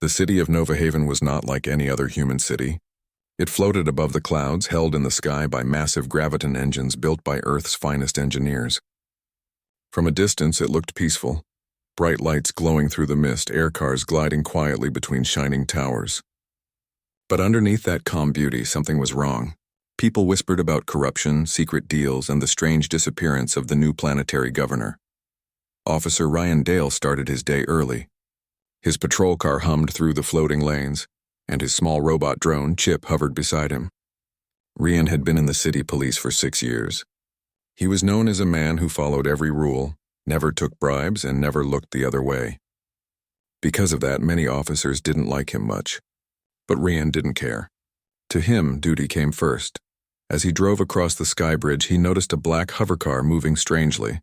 The city of Nova Haven was not like any other human city. It floated above the clouds, held in the sky by massive graviton engines built by Earth's finest engineers. From a distance, it looked peaceful. Bright lights glowing through the mist, air cars gliding quietly between shining towers. But underneath that calm beauty, something was wrong. People whispered about corruption, secret deals, and the strange disappearance of the new planetary governor. Officer Ryan Dale started his day early. His patrol car hummed through the floating lanes, and his small robot drone, Chip, hovered beside him. Ryan had been in the city police for 6 years. He was known as a man who followed every rule, never took bribes, and never looked the other way. Because of that, many officers didn't like him much. But Ryan didn't care. To him, duty came first. As he drove across the sky bridge, he noticed a black hovercar moving strangely.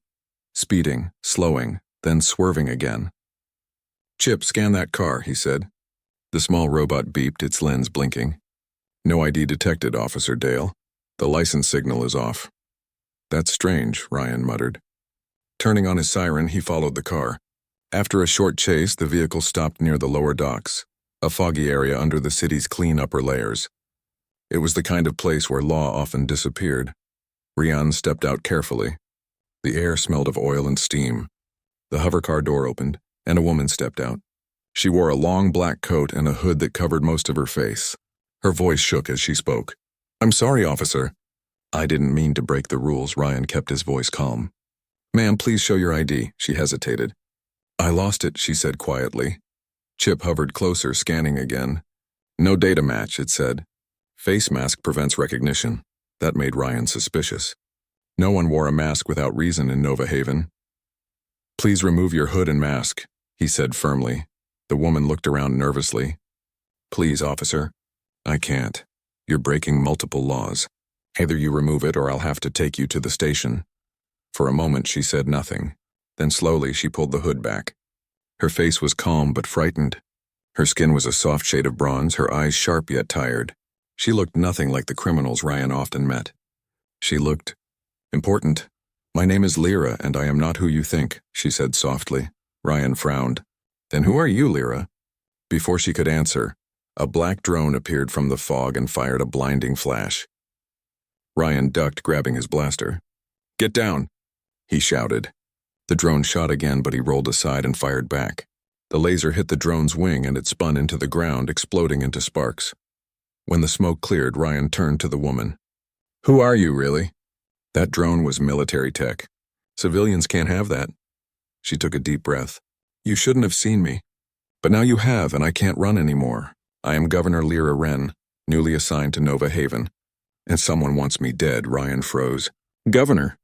Speeding, slowing, then swerving again. "Chip, scan that car," he said. The small robot beeped, its lens blinking. "No ID detected, Officer Dale. The license signal is off." "That's strange," Ryan muttered. Turning on his siren, he followed the car. After a short chase, the vehicle stopped near the lower docks, a foggy area under the city's clean upper layers. It was the kind of place where law often disappeared. Ryan stepped out carefully. The air smelled of oil and steam. The hovercar door opened, and a woman stepped out. She wore a long black coat and a hood that covered most of her face. Her voice shook as she spoke. "I'm sorry, officer." "I didn't mean to break the rules." Ryan kept his voice calm. "Ma'am, please show your ID." She hesitated. "I lost it," she said quietly. Chip hovered closer, scanning again. "No data match," it said. "Face mask prevents recognition." That made Ryan suspicious. No one wore a mask without reason in Nova Haven. "Please remove your hood and mask," he said firmly. The woman looked around nervously. "Please, officer." "I can't. You're breaking multiple laws. Either you remove it or I'll have to take you to the station." For a moment she said nothing. Then slowly she pulled the hood back. Her face was calm but frightened. Her skin was a soft shade of bronze, her eyes sharp yet tired. She looked nothing like the criminals Ryan often met. She looked important. "My name is Lyra, and I am not who you think," she said softly. Ryan frowned. "Then who are you, Lyra?" Before she could answer, a black drone appeared from the fog and fired a blinding flash. Ryan ducked, grabbing his blaster. "Get down!" he shouted. The drone shot again, but he rolled aside and fired back. The laser hit the drone's wing and it spun into the ground, exploding into sparks. When the smoke cleared, Ryan turned to the woman. "Who are you, really?" That drone was military tech. Civilians can't have that. She took a deep breath. "You shouldn't have seen me. But now you have, and I can't run anymore. I am Governor Lyra Wren, newly assigned to Nova Haven. And someone wants me dead." Ryan froze. "Governor?"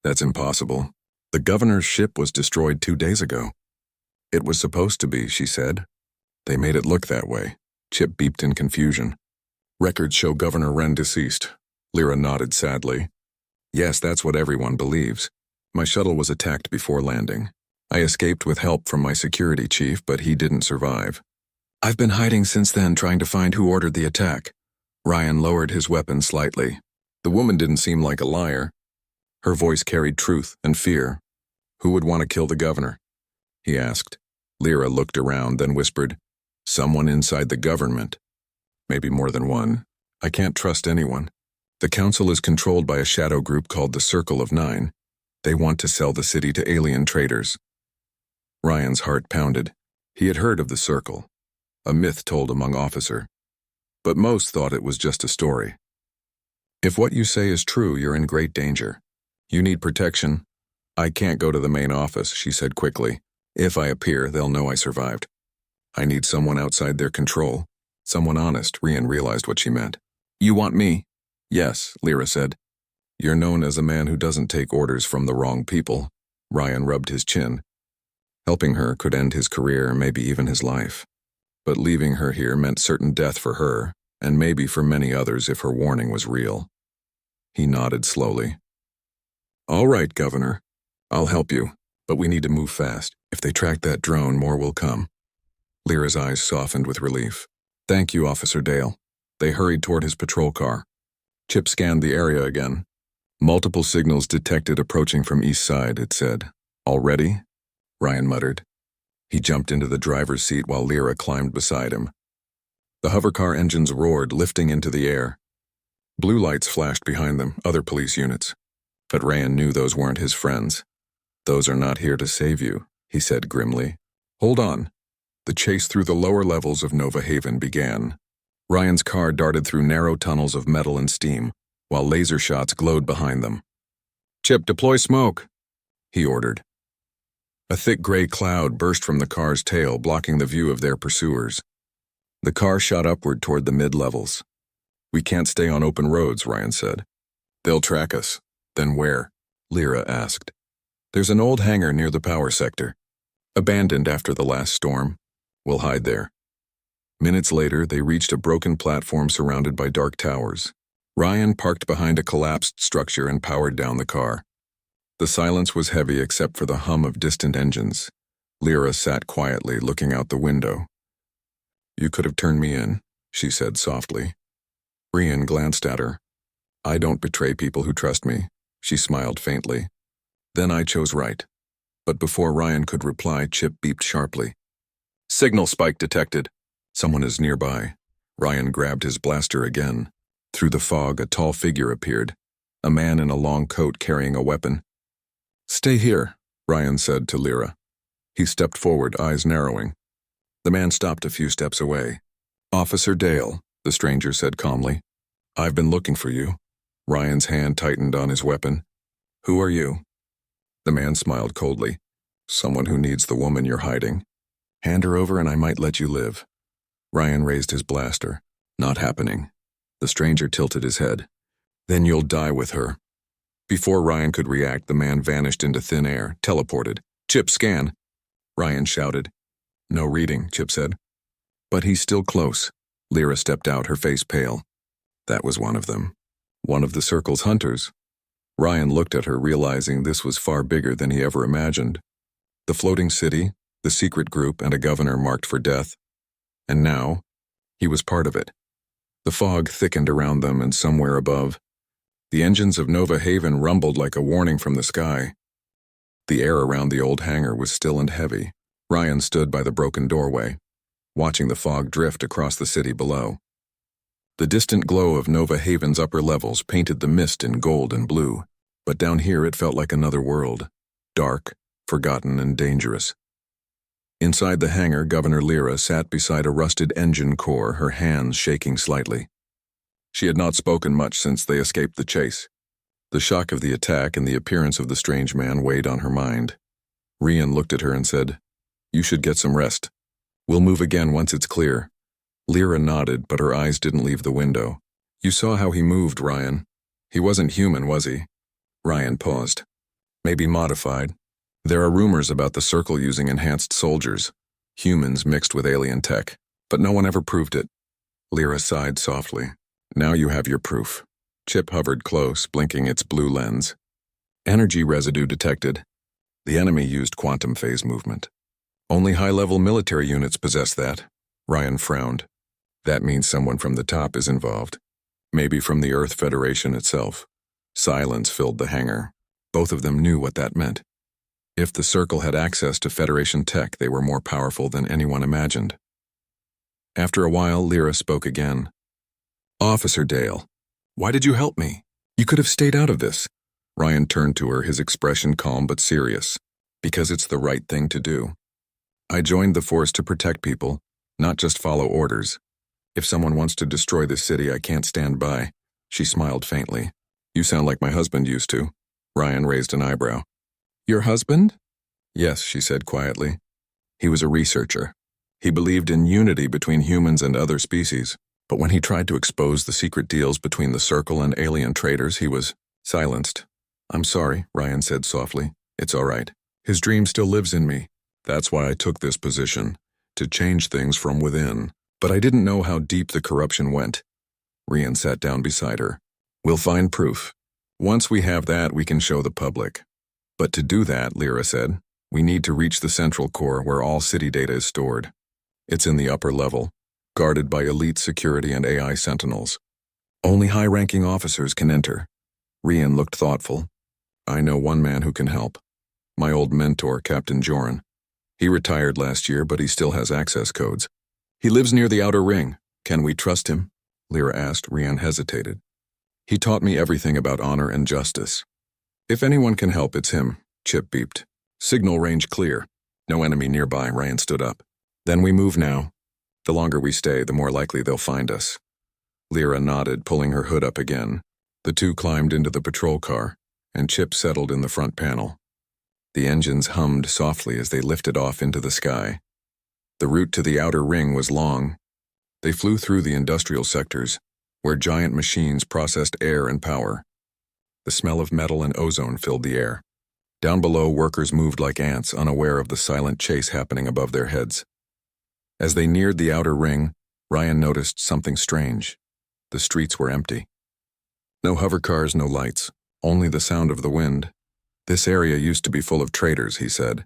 "That's impossible. The governor's ship was destroyed 2 days ago." "It was supposed to be," she said. "They made it look that way." Chip beeped in confusion. "Records show Governor Wren deceased." Lyra nodded sadly. "Yes, that's what everyone believes. My shuttle was attacked before landing. I escaped with help from my security chief, but he didn't survive. I've been hiding since then, trying to find who ordered the attack." Ryan lowered his weapon slightly. The woman didn't seem like a liar. Her voice carried truth and fear. "Who would want to kill the governor?" he asked. Lyra looked around, then whispered, "Someone inside the government. Maybe more than one. I can't trust anyone. The council is controlled by a shadow group called the Circle of Nine. They want to sell the city to alien traders." Ryan's heart pounded. He had heard of the Circle, a myth told among officers. But most thought it was just a story. "If what you say is true, you're in great danger. You need protection." "I can't go to the main office," she said quickly. "If I appear, they'll know I survived. I need someone outside their control. Someone honest." Ryan realized what she meant. "You want me?" "Yes," Lyra said. "You're known as a man who doesn't take orders from the wrong people." Ryan rubbed his chin. Helping her could end his career, maybe even his life. But leaving her here meant certain death for her, and maybe for many others if her warning was real. He nodded slowly. "All right, Governor. I'll help you, but we need to move fast. If they track that drone, more will come." Lyra's eyes softened with relief. "Thank you, Officer Dale." They hurried toward his patrol car. Chip scanned the area again. "Multiple signals detected approaching from east side," it said. "Already?" Ryan muttered. He jumped into the driver's seat while Lyra climbed beside him. The hovercar engines roared, lifting into the air. Blue lights flashed behind them, other police units. But Ryan knew those weren't his friends. "Those are not here to save you," he said grimly. "Hold on." The chase through the lower levels of Nova Haven began. Ryan's car darted through narrow tunnels of metal and steam, while laser shots glowed behind them. "Chip, deploy smoke," he ordered. A thick gray cloud burst from the car's tail, blocking the view of their pursuers. The car shot upward toward the mid-levels. "We can't stay on open roads," Ryan said. "They'll track us." "Then where?" Lyra asked. "There's an old hangar near the power sector. Abandoned after the last storm. We'll hide there." Minutes later, they reached a broken platform surrounded by dark towers. Ryan parked behind a collapsed structure and powered down the car. The silence was heavy except for the hum of distant engines. Lyra sat quietly, looking out the window. "You could have turned me in," she said softly. Ryan glanced at her. "I don't betray people who trust me," she smiled faintly. "Then I chose right." But before Ryan could reply, Chip beeped sharply. "Signal spike detected. Someone is nearby." Ryan grabbed his blaster again. Through the fog, a tall figure appeared, a man in a long coat carrying a weapon. "Stay here," Ryan said to Lyra. He stepped forward, eyes narrowing. The man stopped a few steps away. "Officer Dale," the stranger said calmly. "I've been looking for you." Ryan's hand tightened on his weapon. "Who are you?" The man smiled coldly. "Someone who needs the woman you're hiding. Hand her over and I might let you live." Ryan raised his blaster. "Not happening." The stranger tilted his head. "Then you'll die with her." Before Ryan could react, the man vanished into thin air, teleported. "Chip, scan!" Ryan shouted. "No reading," Chip said. "But he's still close." Lyra stepped out, her face pale. "That was one of them. One of the Circle's hunters." Ryan looked at her, realizing this was far bigger than he ever imagined. The floating city, the secret group, and a governor marked for death. And now, he was part of it. The fog thickened around them, and somewhere above, the engines of Nova Haven rumbled like a warning from the sky. The air around the old hangar was still and heavy. Ryan stood by the broken doorway, watching the fog drift across the city below. The distant glow of Nova Haven's upper levels painted the mist in gold and blue, but down here it felt like another world, dark, forgotten, and dangerous. Inside the hangar, Governor Lyra sat beside a rusted engine core, her hands shaking slightly. She had not spoken much since they escaped the chase. The shock of the attack and the appearance of the strange man weighed on her mind. Ryan looked at her and said, "You should get some rest. We'll move again once it's clear." Lyra nodded, but her eyes didn't leave the window. "You saw how he moved, Ryan. He wasn't human, was he?" Ryan paused. "Maybe modified. There are rumors about the Circle using enhanced soldiers, humans mixed with alien tech, but no one ever proved it." Lyra sighed softly. "Now you have your proof." Chip hovered close, blinking its blue lens. "Energy residue detected. The enemy used quantum phase movement. Only high-level military units possess that." Ryan frowned. "That means someone from the top is involved. Maybe from the Earth Federation itself." Silence filled the hangar. Both of them knew what that meant. If the Circle had access to Federation tech, they were more powerful than anyone imagined. After a while, Lyra spoke again. "Officer Dale, why did you help me? You could have stayed out of this." Ryan turned to her, his expression calm but serious. "Because it's the right thing to do. I joined the force to protect people, not just follow orders. If someone wants to destroy this city, I can't stand by." She smiled faintly. "You sound like my husband used to." Ryan raised an eyebrow. "Your husband?" "Yes," she said quietly. "He was a researcher. He believed in unity between humans and other species. But when he tried to expose the secret deals between the Circle and alien traders, he was silenced." "I'm sorry," Ryan said softly. "It's all right. His dream still lives in me. That's why I took this position, to change things from within. But I didn't know how deep the corruption went." Ryan sat down beside her. "We'll find proof. Once we have that, we can show the public. But to do that," Lyra said, "we need to reach the central core where all city data is stored. It's in the upper level, guarded by elite security and AI sentinels. Only high-ranking officers can enter." Ryan looked thoughtful. "I know one man who can help. My old mentor, Captain Joran. He retired last year, but he still has access codes. He lives near the outer ring. Can we trust him? Lyra asked. Ryan hesitated. He taught me everything about honor and justice. If anyone can help, it's him, Chip beeped. Signal range clear. No enemy nearby. Ryan stood up. Then we move now. The longer we stay, the more likely they'll find us. Lyra nodded, pulling her hood up again. The two climbed into the patrol car, and Chip settled in the front panel. The engines hummed softly as they lifted off into the sky. The route to the outer ring was long. They flew through the industrial sectors, where giant machines processed air and power. The smell of metal and ozone filled the air. Down below, workers moved like ants, unaware of the silent chase happening above their heads. As they neared the outer ring, Ryan noticed something strange. The streets were empty. No hovercars, no lights, only the sound of the wind. This area used to be full of traders, he said.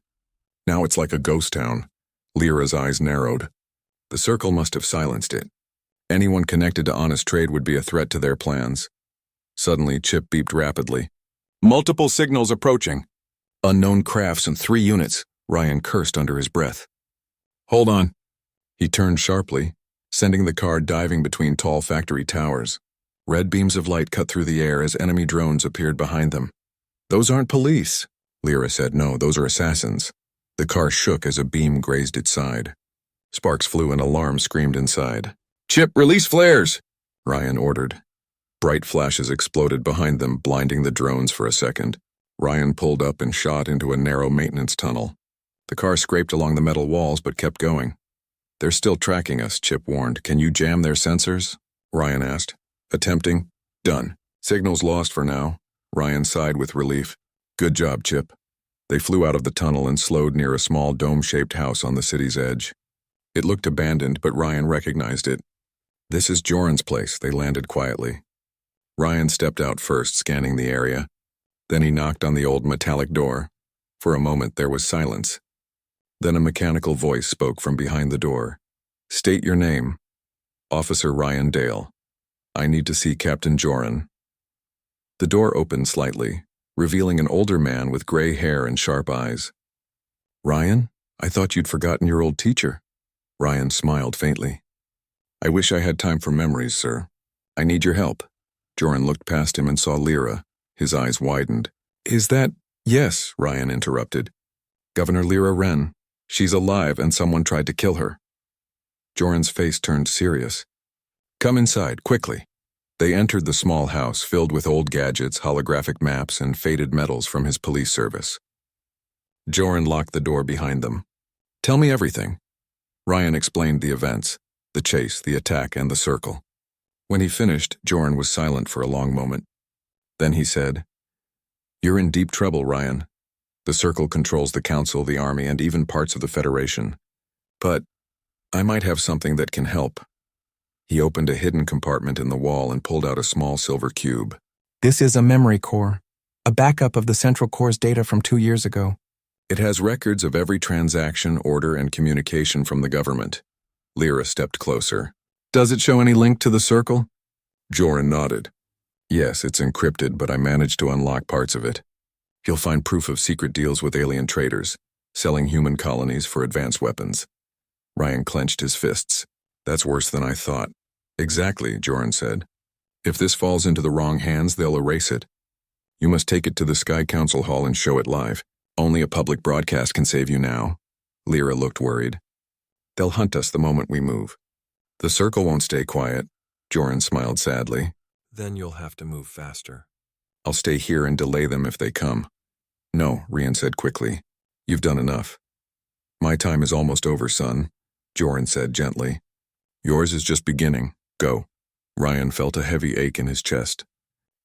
Now it's like a ghost town. Lyra's eyes narrowed. The circle must have silenced it. Anyone connected to honest trade would be a threat to their plans. Suddenly, Chip beeped rapidly. Multiple signals approaching. Unknown crafts in 3 units, Ryan cursed under his breath. Hold on. He turned sharply, sending the car diving between tall factory towers. Red beams of light cut through the air as enemy drones appeared behind them. Those aren't police, Lyra said. No, those are assassins. The car shook as a beam grazed its side. Sparks flew and alarm screamed inside. Chip, release flares, Ryan ordered. Bright flashes exploded behind them, blinding the drones for a second. Ryan pulled up and shot into a narrow maintenance tunnel. The car scraped along the metal walls but kept going. They're still tracking us, Chip warned. Can you jam their sensors? Ryan asked. Attempting. Done. Signals lost for now. Ryan sighed with relief. Good job, Chip. They flew out of the tunnel and slowed near a small dome-shaped house on the city's edge. It looked abandoned, but Ryan recognized it. This is Joran's place, they landed quietly. Ryan stepped out first, scanning the area. Then he knocked on the old metallic door. For a moment, there was silence. Then a mechanical voice spoke from behind the door. State your name. Officer Ryan Dale. I need to see Captain Joran. The door opened slightly, revealing an older man with gray hair and sharp eyes. Ryan, I thought you'd forgotten your old teacher. Ryan smiled faintly. I wish I had time for memories, sir. I need your help. Joran looked past him and saw Lyra. His eyes widened. Is that— Yes, Ryan interrupted. Governor Lyra Wren. She's alive and someone tried to kill her. Joran's face turned serious. Come inside, quickly. They entered the small house filled with old gadgets, holographic maps, and faded medals from his police service. Joran locked the door behind them. Tell me everything. Ryan explained the events, the chase, the attack, and the circle. When he finished, Joran was silent for a long moment. Then he said, You're in deep trouble, Ryan. The circle controls the council, the army, and even parts of the Federation. But I might have something that can help. He opened a hidden compartment in the wall and pulled out a small silver cube. This is a memory core, a backup of the Central Core's data from 2 years ago. It has records of every transaction, order, and communication from the government. Lyra stepped closer. Does it show any link to the circle? Joran nodded. Yes, it's encrypted, but I managed to unlock parts of it. You'll find proof of secret deals with alien traders, selling human colonies for advanced weapons. Ryan clenched his fists. That's worse than I thought. Exactly, Joran said. If this falls into the wrong hands, they'll erase it. You must take it to the Sky Council Hall and show it live. Only a public broadcast can save you now. Lyra looked worried. They'll hunt us the moment we move. The circle won't stay quiet. Joran smiled sadly. Then you'll have to move faster. I'll stay here and delay them if they come. No, Ryan said quickly. You've done enough. My time is almost over, son, Joran said gently. Yours is just beginning. Go. Ryan felt a heavy ache in his chest.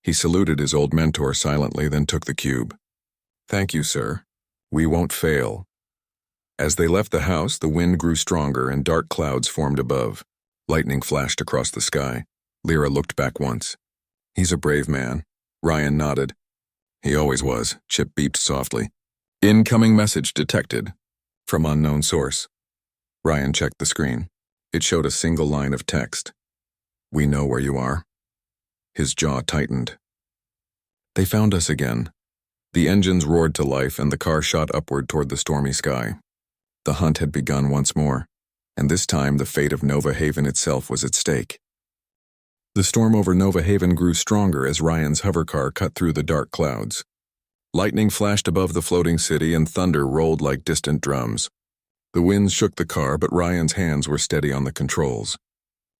He saluted his old mentor silently, then took the cube. Thank you, sir. We won't fail. As they left the house, the wind grew stronger and dark clouds formed above. Lightning flashed across the sky. Lyra looked back once. He's a brave man. Ryan nodded. He always was, Chip beeped softly. Incoming message detected. From unknown source. Ryan checked the screen. It showed a single line of text. We know where you are. His jaw tightened. They found us again. The engines roared to life and the car shot upward toward the stormy sky. The hunt had begun once more, and this time the fate of Nova Haven itself was at stake. The storm over Nova Haven grew stronger as Ryan's hovercar cut through the dark clouds. Lightning flashed above the floating city and thunder rolled like distant drums. The winds shook the car, but Ryan's hands were steady on the controls.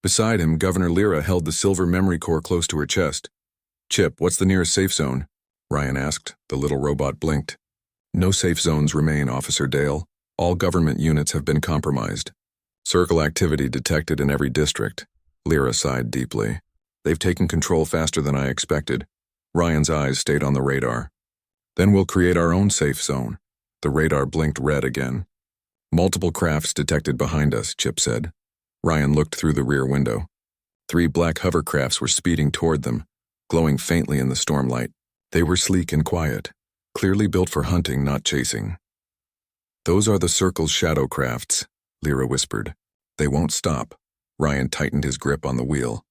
Beside him, Governor Lyra held the silver memory core close to her chest. "Chip, what's the nearest safe zone?" Ryan asked. The little robot blinked. "No safe zones remain, Officer Dale. All government units have been compromised. Circle activity detected in every district." Lyra sighed deeply. "They've taken control faster than I expected." Ryan's eyes stayed on the radar. "Then we'll create our own safe zone." The radar blinked red again. "Multiple crafts detected behind us," Chip said. Ryan looked through the rear window. 3 black hovercrafts were speeding toward them, glowing faintly in the stormlight. They were sleek and quiet, clearly built for hunting, not chasing. "Those are the Circle's shadow crafts," Lyra whispered. "They won't stop." Ryan tightened his grip on the wheel.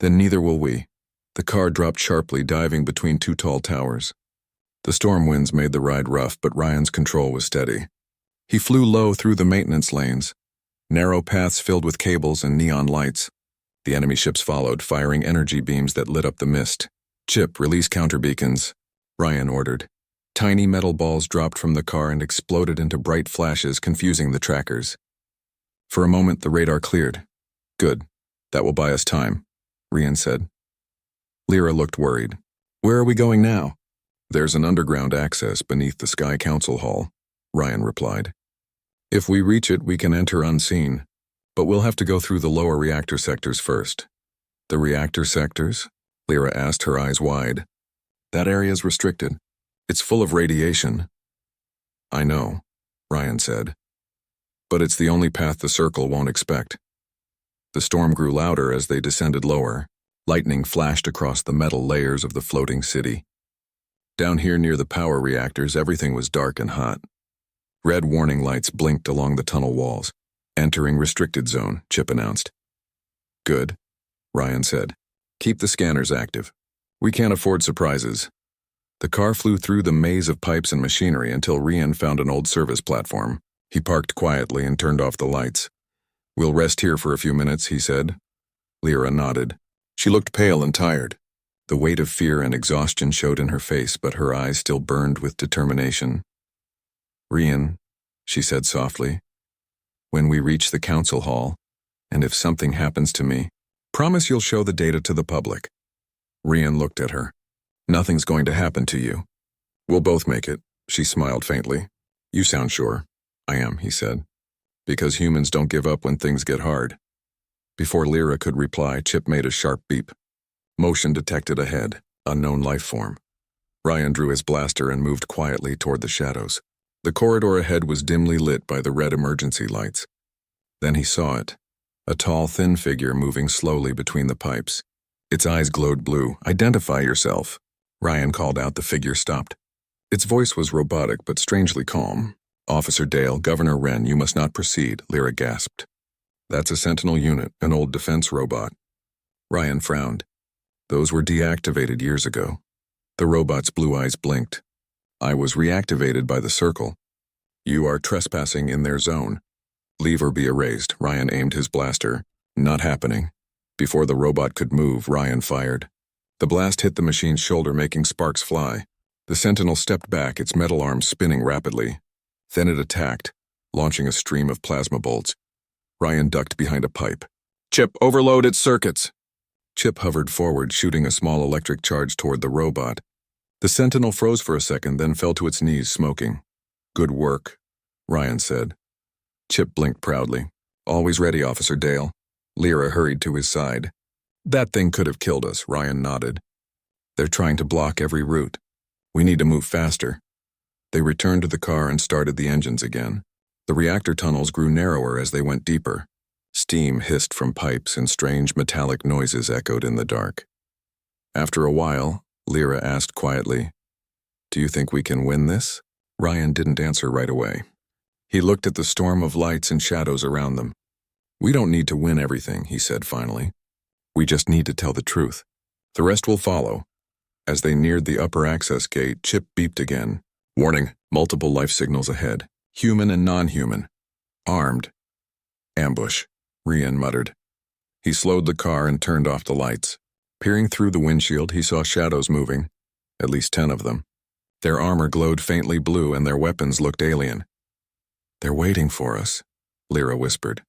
"Then neither will we." The car dropped sharply, diving between 2 tall towers. The storm winds made the ride rough, but Ryan's control was steady. He flew low through the maintenance lanes, narrow paths filled with cables and neon lights. The enemy ships followed, firing energy beams that lit up the mist. "Chip, release counterbeacons," Ryan ordered. Tiny metal balls dropped from the car and exploded into bright flashes, confusing the trackers. For a moment, the radar cleared. "Good. That will buy us time," Ryan said. Lyra looked worried. "Where are we going now?" "There's an underground access beneath the Sky Council Hall," Ryan replied. "If we reach it, we can enter unseen, but we'll have to go through the lower reactor sectors first." "The reactor sectors?" Lyra asked, her eyes wide. "That area's restricted. It's full of radiation." "I know," Ryan said. "But it's the only path the Circle won't expect." The storm grew louder as they descended lower. Lightning flashed across the metal layers of the floating city. Down here near the power reactors, everything was dark and hot. Red warning lights blinked along the tunnel walls. "Entering restricted zone," Chip announced. "Good," Ryan said. "Keep the scanners active. We can't afford surprises." The car flew through the maze of pipes and machinery until Ryan found an old service platform. He parked quietly and turned off the lights. "We'll rest here for a few minutes," he said. Lyra nodded. She looked pale and tired. The weight of fear and exhaustion showed in her face, but her eyes still burned with determination. "Ryan," she said softly, "when we reach the council hall, and if something happens to me, promise you'll show the data to the public." Ryan looked at her. "Nothing's going to happen to you. We'll both make it," she smiled faintly. "You sound sure." "I am," he said. "Because humans don't give up when things get hard." Before Lyra could reply, Chip made a sharp beep. Motion detected ahead, unknown life form. Ryan drew his blaster and moved quietly toward the shadows. The corridor ahead was dimly lit by the red emergency lights. Then he saw it, a tall, thin figure moving slowly between the pipes. Its eyes glowed blue. "Identify yourself," Ryan called out. The figure stopped. Its voice was robotic but strangely calm. "Officer Dale, Governor Wren, you must not proceed," Lyra gasped. "That's a Sentinel unit, an old defense robot." Ryan frowned. "Those were deactivated years ago." The robot's blue eyes blinked. "I was reactivated by the Circle. You are trespassing in their zone. Leave or be erased." Ryan aimed his blaster. "Not happening." Before the robot could move, Ryan fired. The blast hit the machine's shoulder, making sparks fly. The Sentinel stepped back, its metal arms spinning rapidly. Then it attacked, launching a stream of plasma bolts. Ryan ducked behind a pipe. "Chip, overload its circuits." Chip hovered forward, shooting a small electric charge toward the robot. The Sentinel froze for a second, then fell to its knees, smoking. "Good work," Ryan said. Chip blinked proudly. "Always ready, Officer Dale." Lyra hurried to his side. "That thing could have killed us," Ryan nodded. "They're trying to block every route. We need to move faster." They returned to the car and started the engines again. The reactor tunnels grew narrower as they went deeper. Steam hissed from pipes and strange metallic noises echoed in the dark. After a while, Lyra asked quietly, "Do you think we can win this?" Ryan didn't answer right away. He looked at the storm of lights and shadows around them. "We don't need to win everything," he said finally. "We just need to tell the truth. The rest will follow." As they neared the upper access gate, Chip beeped again. "Warning, multiple life signals ahead. Human and non-human. Armed. Ambush, Ryan muttered. He slowed the car and turned off the lights. Peering through the windshield, he saw shadows moving, at least 10 of them. Their armor glowed faintly blue and their weapons looked alien. They're waiting for us, Lyra whispered.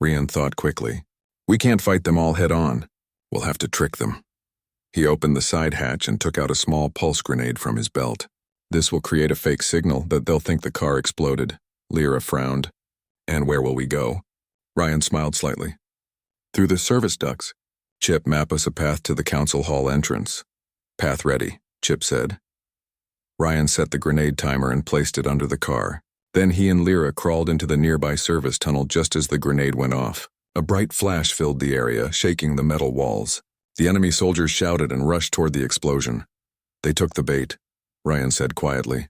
Ryan thought quickly. We can't fight them all head on. We'll have to trick them. He opened the side hatch and took out a small pulse grenade from his belt. This will create a fake signal that they'll think the car exploded. Lyra frowned. And where will we go? Ryan smiled slightly. Through the service ducts. Chip, map us a path to the council hall entrance. Path ready, Chip said. Ryan set the grenade timer and placed it under the car. Then he and Lyra crawled into the nearby service tunnel just as the grenade went off. A bright flash filled the area, shaking the metal walls. The enemy soldiers shouted and rushed toward the explosion. They took the bait, Ryan said quietly.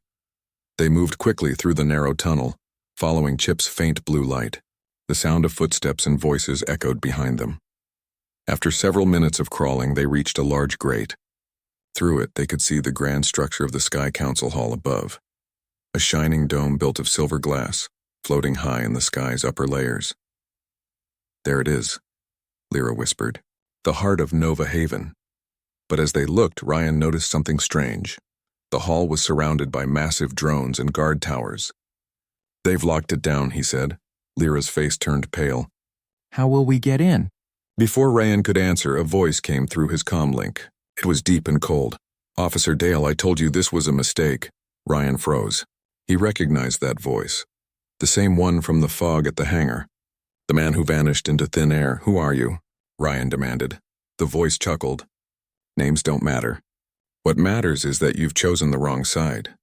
They moved quickly through the narrow tunnel, following Chip's faint blue light. The sound of footsteps and voices echoed behind them. After several minutes of crawling, they reached a large grate. Through it, they could see the grand structure of the Sky Council Hall above. A shining dome built of silver glass, floating high in the sky's upper layers. There it is, Lyra whispered. The heart of Nova Haven. But as they looked, Ryan noticed something strange. The hall was surrounded by massive drones and guard towers. They've locked it down, he said. Lyra's face turned pale. How will we get in? Before Ryan could answer, a voice came through his comm link. It was deep and cold. Officer Dale, I told you this was a mistake. Ryan froze. He recognized that voice. The same one from the fog at the hangar. The man who vanished into thin air. Who are you? Ryan demanded. The voice chuckled. Names don't matter. What matters is that you've chosen the wrong side.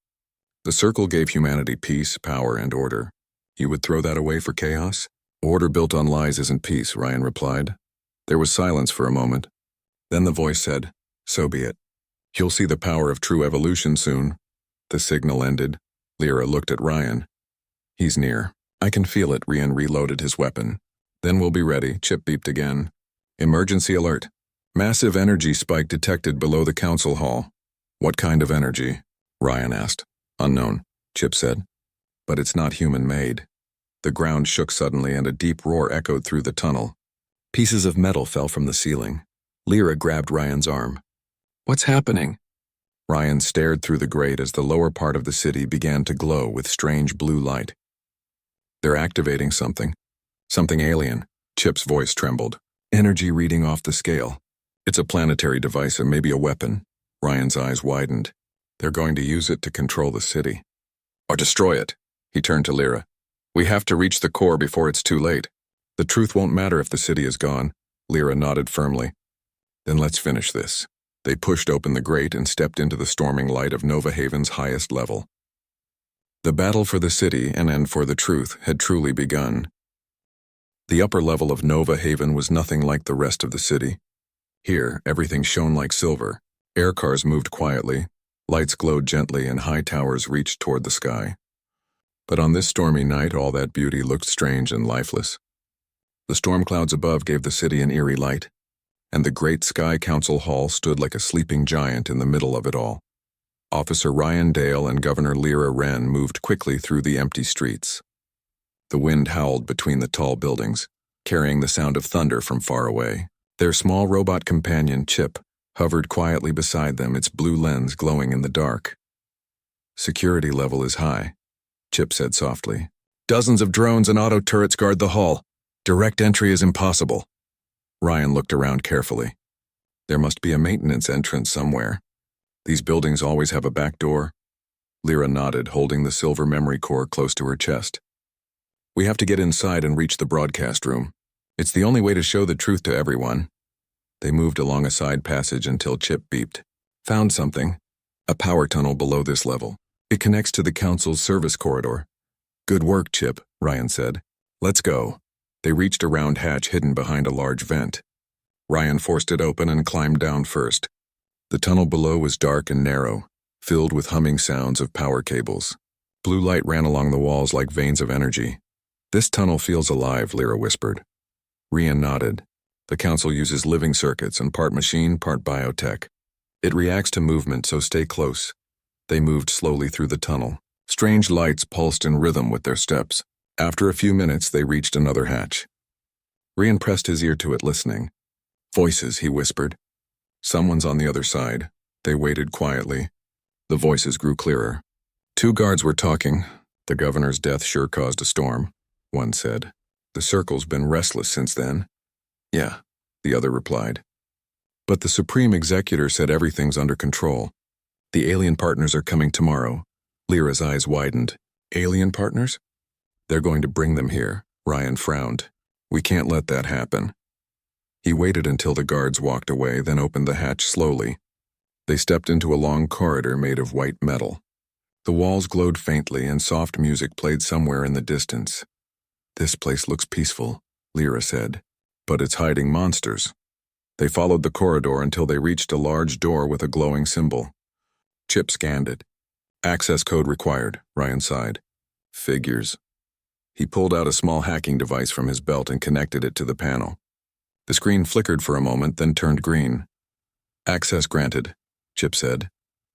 The circle gave humanity peace, power, and order. You would throw that away for chaos? Order built on lies isn't peace, Ryan replied. There was silence for a moment. Then the voice said, so be it. You'll see the power of true evolution soon. The signal ended. Lyra looked at Ryan. He's near. I can feel it. Ryan reloaded his weapon. Then we'll be ready. Chip beeped again. Emergency alert. Massive energy spike detected below the council hall. What kind of energy? Ryan asked. Unknown, Chip said. But it's not human-made. The ground shook suddenly and a deep roar echoed through the tunnel. Pieces of metal fell from the ceiling. Lyra grabbed Ryan's arm. What's happening? Ryan stared through the grate as the lower part of the city began to glow with strange blue light. They're activating something. Something alien. Chip's voice trembled. Energy reading off the scale. It's a planetary device and maybe a weapon. Ryan's eyes widened. They're going to use it to control the city. Or destroy it. He turned to Lyra. We have to reach the core before it's too late. The truth won't matter if the city is gone. Lyra nodded firmly. Then let's finish this. They pushed open the grate and stepped into the storming light of Nova Haven's highest level. The battle for the city and for the truth had truly begun. The upper level of Nova Haven was nothing like the rest of the city. Here, everything shone like silver. Air cars moved quietly, lights glowed gently, and high towers reached toward the sky. But on this stormy night, all that beauty looked strange and lifeless. The storm clouds above gave the city an eerie light, and the great Sky Council Hall stood like a sleeping giant in the middle of it all. Officer Ryan Dale and Governor Lyra Wren moved quickly through the empty streets. The wind howled between the tall buildings, carrying the sound of thunder from far away. Their small robot companion, Chip, hovered quietly beside them, its blue lens glowing in the dark. Security level is high, Chip said softly. Dozens of drones and auto turrets guard the hall. Direct entry is impossible. Ryan looked around carefully. There must be a maintenance entrance somewhere. These buildings always have a back door. Lyra nodded, holding the silver memory core close to her chest. We have to get inside and reach the broadcast room. It's the only way to show the truth to everyone. They moved along a side passage until Chip beeped. Found something. A power tunnel below this level. It connects to the council's service corridor. Good work, Chip, Ryan said. Let's go. They reached a round hatch hidden behind a large vent. Ryan forced it open and climbed down first. The tunnel below was dark and narrow, filled with humming sounds of power cables. Blue light ran along the walls like veins of energy. This tunnel feels alive, Lyra whispered. Ryan nodded. The council uses living circuits and part machine, part biotech. It reacts to movement, so stay close. They moved slowly through the tunnel. Strange lights pulsed in rhythm with their steps. After a few minutes, they reached another hatch. Rian pressed his ear to it, listening. Voices, he whispered. Someone's on the other side. They waited quietly. The voices grew clearer. 2 guards were talking. The governor's death sure caused a storm, one said. The circle's been restless since then. Yeah, the other replied. But the Supreme Executor said everything's under control. The alien partners are coming tomorrow. Lyra's eyes widened. Alien partners? They're going to bring them here. Ryan frowned. We can't let that happen. He waited until the guards walked away, then opened the hatch slowly. They stepped into a long corridor made of white metal. The walls glowed faintly and soft music played somewhere in the distance. This place looks peaceful, Lyra said, but it's hiding monsters. They followed the corridor until they reached a large door with a glowing symbol. Chip scanned it. Access code required, Ryan sighed. Figures. He pulled out a small hacking device from his belt and connected it to the panel. The screen flickered for a moment, then turned green. Access granted, Chip said.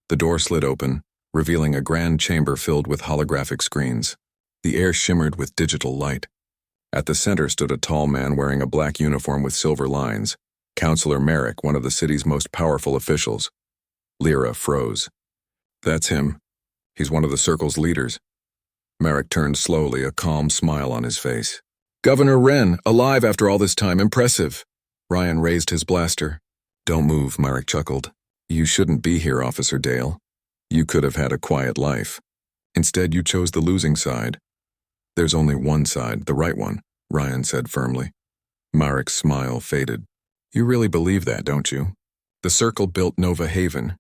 The door slid open, revealing a grand chamber filled with holographic screens. The air shimmered with digital light. At the center stood a tall man wearing a black uniform with silver lines, Counselor Merrick, one of the city's most powerful officials. Lyra froze. That's him. He's one of the Circle's leaders. Merrick turned slowly, a calm smile on his face. Governor Wren, alive after all this time, impressive. Ryan raised his blaster. Don't move, Merrick chuckled. You shouldn't be here, Officer Dale. You could have had a quiet life. Instead, you chose the losing side. There's only one side, the right one, Ryan said firmly. Merrick's smile faded. You really believe that, don't you? The Circle built Nova Haven.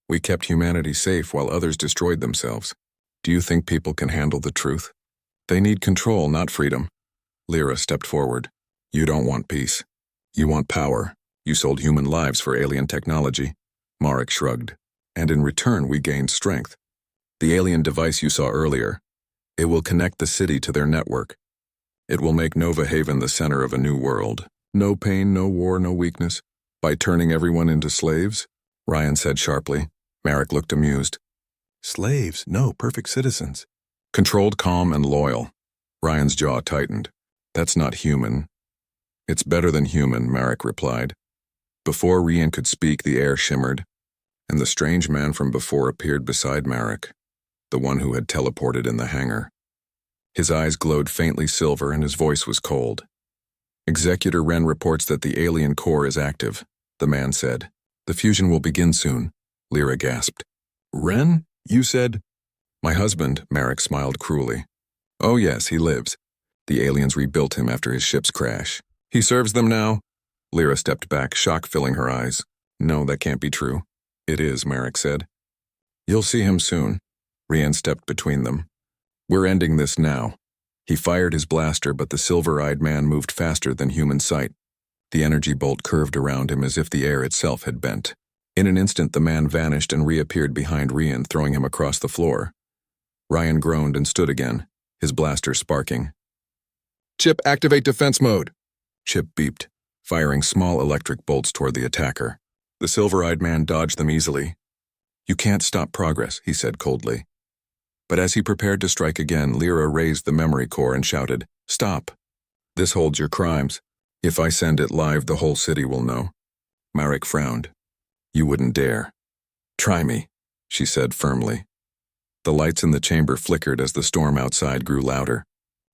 We kept humanity safe while others destroyed themselves. Do you think people can handle the truth? They need control, not freedom. Lyra stepped forward. You don't want peace. You want power. You sold human lives for alien technology. Marek shrugged. And in return, we gained strength. The alien device you saw earlier. It will connect the city to their network. It will make Nova Haven the center of a new world. No pain, no war, no weakness. By turning everyone into slaves? Ryan said sharply. Merrick looked amused. Slaves? No, perfect citizens. Controlled, calm, and loyal. Ryan's jaw tightened. That's not human. It's better than human, Merrick replied. Before Rian could speak, the air shimmered, and the strange man from before appeared beside Merrick, the one who had teleported in the hangar. His eyes glowed faintly silver and his voice was cold. Executor Wren reports that the alien core is active, the man said. The fusion will begin soon, Lyra gasped. Wren? You said? My husband, Merrick smiled cruelly. Oh yes, he lives. The aliens rebuilt him after his ship's crash. He serves them now? Lyra stepped back, shock filling her eyes. No, that can't be true. It is, Merrick said. You'll see him soon. Rian stepped between them. We're ending this now. He fired his blaster, but the silver-eyed man moved faster than human sight. The energy bolt curved around him as if the air itself had bent. In an instant, the man vanished and reappeared behind Rian, throwing him across the floor. Ryan groaned and stood again, his blaster sparking. Chip, activate defense mode. Chip beeped, firing small electric bolts toward the attacker. The silver-eyed man dodged them easily. You can't stop progress, he said coldly. But as he prepared to strike again, Lyra raised the memory core and shouted, Stop. This holds your crimes. If I send it live, the whole city will know. Marek frowned. You wouldn't dare. Try me, she said firmly. The lights in the chamber flickered as the storm outside grew louder.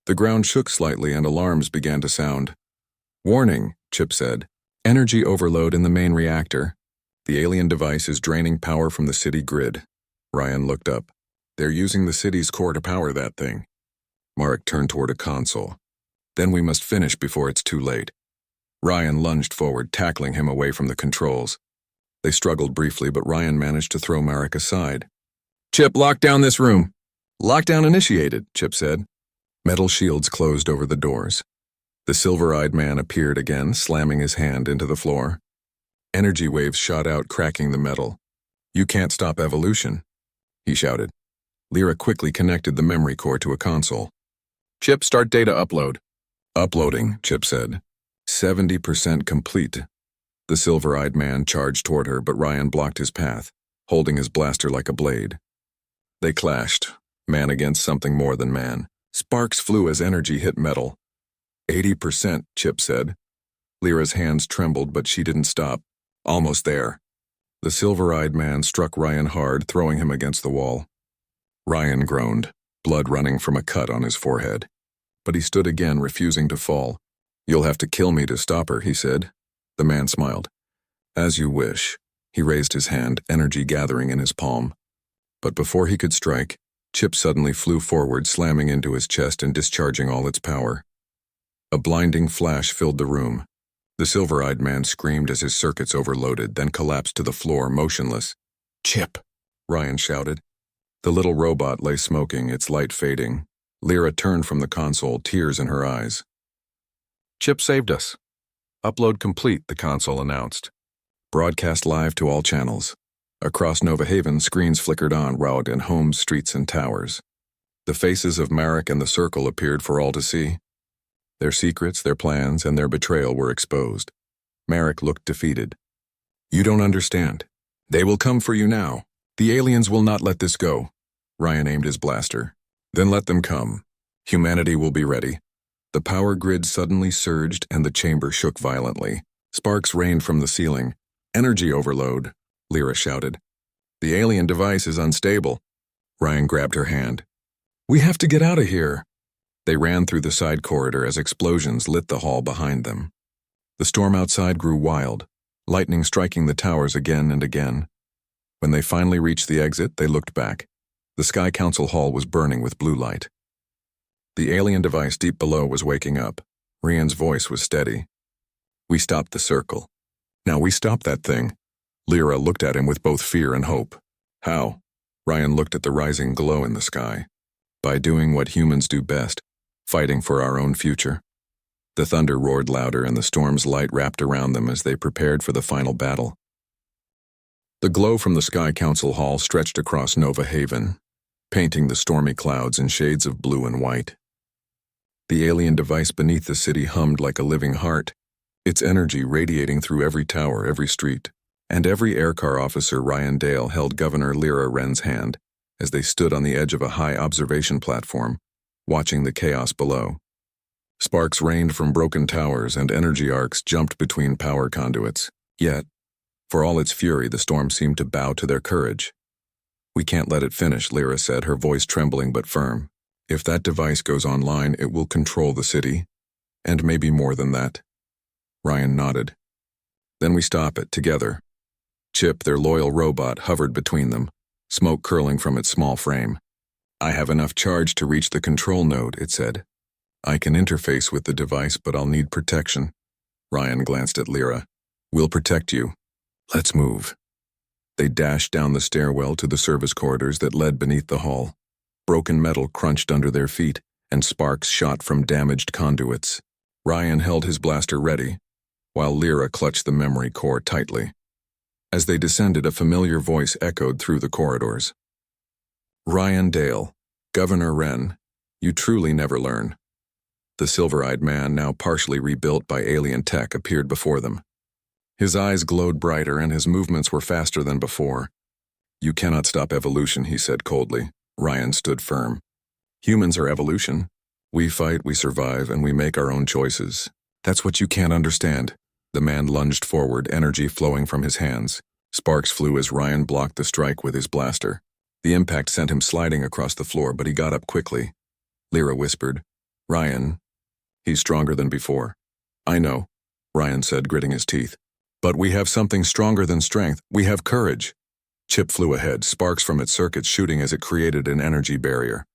The ground shook slightly and alarms began to sound. Warning, Chip said. Energy overload in the main reactor. The alien device is draining power from the city grid. Ryan looked up. They're using the city's core to power that thing. Marek turned toward a console. Then we must finish before it's too late. Ryan lunged forward, tackling him away from the controls. They struggled briefly, but Ryan managed to throw Marek aside. Chip, lock down this room. Lockdown initiated, Chip said. Metal shields closed over the doors. The silver-eyed man appeared again, slamming his hand into the floor. Energy waves shot out, cracking the metal. You can't stop evolution, he shouted. Lyra quickly connected the memory core to a console. Chip, start data upload. Uploading, Chip said. 70% complete. The silver-eyed man charged toward her, but Ryan blocked his path, holding his blaster like a blade. They clashed, man against something more than man, Sparks flew as energy hit metal. 80%, Chip said. Lyra's hands trembled, but she didn't stop. Almost there. The silver-eyed man struck Ryan hard, throwing him against the wall. Ryan groaned, blood running from a cut on his forehead. But he stood again, refusing to fall. "You'll have to kill me to stop her," he said. The man smiled. "As you wish." He raised his hand, energy gathering in his palm. But before he could strike, Chip suddenly flew forward, slamming into his chest and discharging all its power. A blinding flash filled the room. The silver-eyed man screamed as his circuits overloaded, then collapsed to the floor, motionless. "Chip!" Ryan shouted. The little robot lay smoking, its light fading. Lyra turned from the console, tears in her eyes. "Chip saved us." "Upload complete," the console announced. "Broadcast live to all channels." Across Nova Haven, screens flickered on, route in homes, streets, and towers. The faces of Marek and the Circle appeared for all to see. Their secrets, their plans, and their betrayal were exposed. Marek looked defeated. "You don't understand. They will come for you now. The aliens will not let this go." Ryan aimed his blaster. "Then let them come. Humanity will be ready." The power grid suddenly surged and the chamber shook violently. Sparks rained from the ceiling. "Energy overload," Lyra shouted. "The alien device is unstable." Ryan grabbed her hand. "We have to get out of here." They ran through the side corridor as explosions lit the hall behind them. The storm outside grew wild, lightning striking the towers again and again. When they finally reached the exit, they looked back. The Sky Council hall was burning with blue light. The alien device deep below was waking up. Ryan's voice was steady. "We stopped the Circle. Now we stop that thing." Lyra looked at him with both fear and hope. "How?" Ryan looked at the rising glow in the sky. "By doing what humans do best, fighting for our own future." The thunder roared louder and the storm's light wrapped around them as they prepared for the final battle. The glow from the Sky Council hall stretched across Nova Haven, painting the stormy clouds in shades of blue and white. The alien device beneath the city hummed like a living heart, its energy radiating through every tower, every street, and every aircar officer. Ryan Dale held Governor Lyra Wren's hand as they stood on the edge of a high observation platform, watching the chaos below. Sparks rained from broken towers and energy arcs jumped between power conduits. Yet, for all its fury, the storm seemed to bow to their courage. "We can't let it finish," Lyra said, her voice trembling but firm. "If that device goes online, it will control the city, and maybe more than that." Ryan nodded. "Then we stop it, together." Chip, their loyal robot, hovered between them, smoke curling from its small frame. "I have enough charge to reach the control node," it said. "I can interface with the device, but I'll need protection." Ryan glanced at Lyra. "We'll protect you. Let's move." They dashed down the stairwell to the service corridors that led beneath the hall. Broken metal crunched under their feet, and sparks shot from damaged conduits. Ryan held his blaster ready, while Lyra clutched the memory core tightly. As they descended, a familiar voice echoed through the corridors. "Ryan Dale, Governor Wren, you truly never learn." The silver-eyed man, now partially rebuilt by alien tech, appeared before them. His eyes glowed brighter and his movements were faster than before. "You cannot stop evolution," he said coldly. Ryan stood firm. "Humans are evolution. We fight, we survive, and we make our own choices. That's what you can't understand." The man lunged forward, energy flowing from his hands. Sparks flew as Ryan blocked the strike with his blaster. The impact sent him sliding across the floor, but he got up quickly. Lyra whispered, "Ryan, he's stronger than before." "I know," Ryan said, gritting his teeth. "But we have something stronger than strength. We have courage." Chip flew ahead, sparks from its circuits shooting as it created an energy barrier.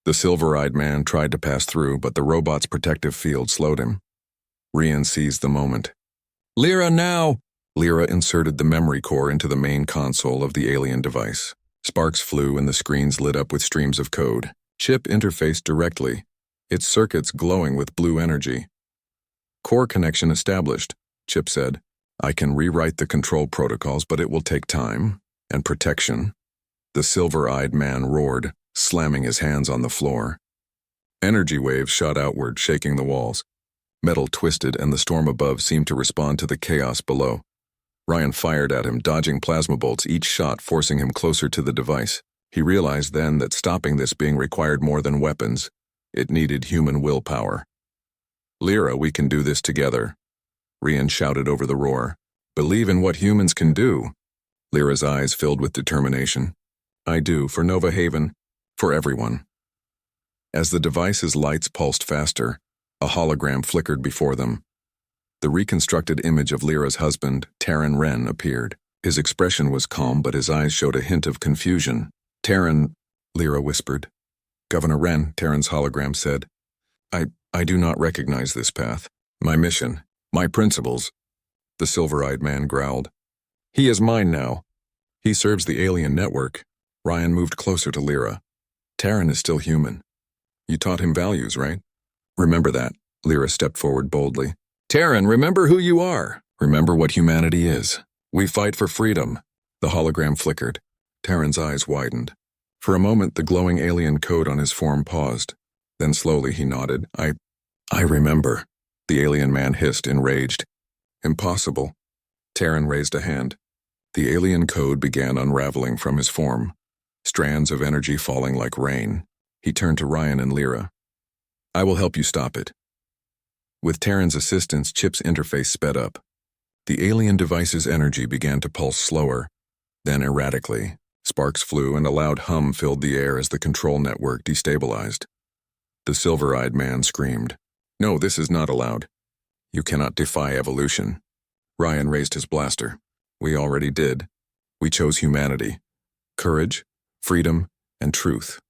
The silver-eyed man tried to pass through, but the robot's protective field slowed him. Ryan seized the moment. "Lyra, now!" Lyra inserted the memory core into the main console of the alien device. Sparks flew and the screens lit up with streams of code. Chip interfaced directly, its circuits glowing with blue energy. "Core connection established," Chip said. "I can rewrite the control protocols, but it will take time and protection." The silver-eyed man roared, slamming his hands on the floor. Energy waves shot outward, shaking the walls. Metal twisted and the storm above seemed to respond to the chaos below. Ryan fired at him, dodging plasma bolts, each shot forcing him closer to the device. He realized then that stopping this being required more than weapons. It needed human willpower. "Lyra, we can do this together," Rian shouted over the roar. "Believe in what humans can do." Lyra's eyes filled with determination. "I do, for Nova Haven, for everyone." As the device's lights pulsed faster, a hologram flickered before them. The reconstructed image of Lyra's husband, Taryn Wren, appeared. His expression was calm, but his eyes showed a hint of confusion. "Taryn," Lyra whispered. "Governor Wren," Taryn's hologram said. I do not recognize this path. My mission, my principles," the silver-eyed man growled. "He is mine now. He serves the alien network." Ryan moved closer to Lyra. "Taryn is still human. You taught him values, right?" "Remember that." Lyra stepped forward boldly. "Taryn, remember who you are. Remember what humanity is. We fight for freedom." The hologram flickered. Taryn's eyes widened. For a moment, the glowing alien code on his form paused. Then slowly he nodded. I remember," the alien man hissed, enraged. "Impossible." Taryn raised a hand. The alien code began unraveling from his form, strands of energy falling like rain. He turned to Ryan and Lyra. "I will help you stop it." With Taryn's assistance, Chip's interface sped up. The alien device's energy began to pulse slower, then erratically. Sparks flew and a loud hum filled the air as the control network destabilized. The silver-eyed man screamed. "No, this is not allowed. You cannot defy evolution." Ryan raised his blaster. "We already did. We chose humanity, courage, freedom, and truth."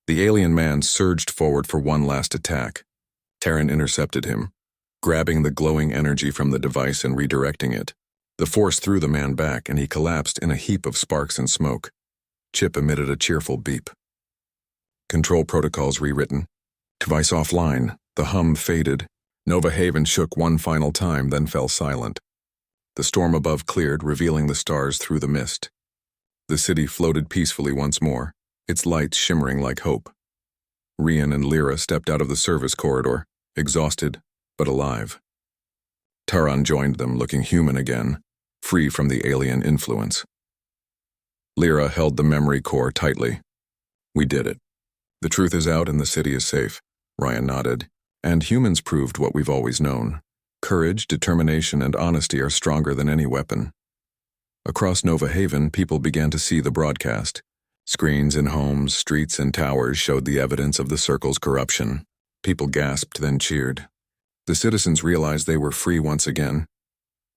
The alien man surged forward for one last attack. Taryn intercepted him, grabbing the glowing energy from the device and redirecting it. The force threw the man back, and he collapsed in a heap of sparks and smoke. Chip emitted a cheerful beep. Control protocols rewritten. Device offline. The hum faded. Nova Haven shook one final time, then fell silent. The storm above cleared, revealing the stars through the mist. The city floated peacefully once more, its lights shimmering like hope. Rian and Lyra stepped out of the service corridor, exhausted but alive. Taran joined them, looking human again, free from the alien influence. Lyra held the memory core tightly. "We did it. The truth is out and the city is safe." Ryan nodded. "And humans proved what we've always known. Courage, determination, and honesty are stronger than any weapon." Across Nova Haven, people began to see the broadcast. Screens in homes, streets, and towers showed the evidence of the Circle's corruption. People gasped, then cheered. The citizens realized they were free once again.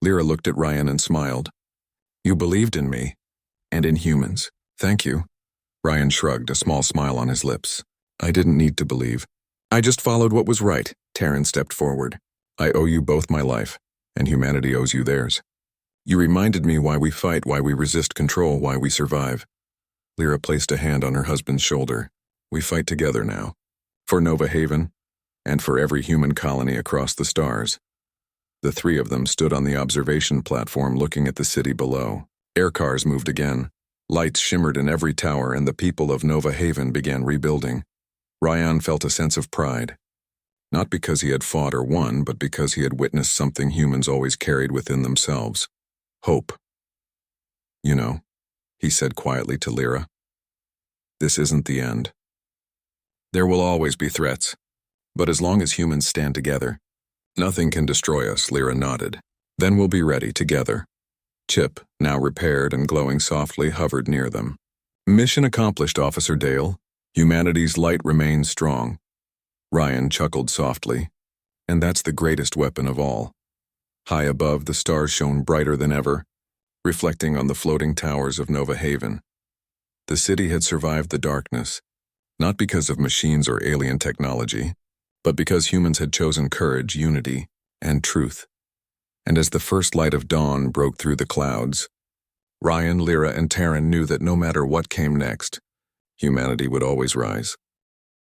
Lyra looked at Ryan and smiled. "You believed in me, and in humans. Thank you." Ryan shrugged, a small smile on his lips. "I didn't need to believe. I just followed what was right." Taryn stepped forward. "I owe you both my life, and humanity owes you theirs. You reminded me why we fight, why we resist control, why we survive." Lyra placed a hand on her husband's shoulder. "We fight together now. For Nova Haven, and for every human colony across the stars." The three of them stood on the observation platform looking at the city below. Air cars moved again. Lights shimmered in every tower, and the people of Nova Haven began rebuilding. Ryan felt a sense of pride. Not because he had fought or won, but because he had witnessed something humans always carried within themselves. Hope. "You know," he said quietly to Lyra, "this isn't the end. There will always be threats, but as long as humans stand together, nothing can destroy us." Lyra nodded. "Then we'll be ready together." Chip, now repaired and glowing softly, hovered near them. "Mission accomplished, Officer Dale. Humanity's light remains strong." Ryan chuckled softly. "And that's the greatest weapon of all." High above, the stars shone brighter than ever, reflecting on the floating towers of Nova Haven. The city had survived the darkness, not because of machines or alien technology, but because humans had chosen courage, unity, and truth. And as the first light of dawn broke through the clouds, Ryan, Lyra, and Taryn knew that no matter what came next, humanity would always rise.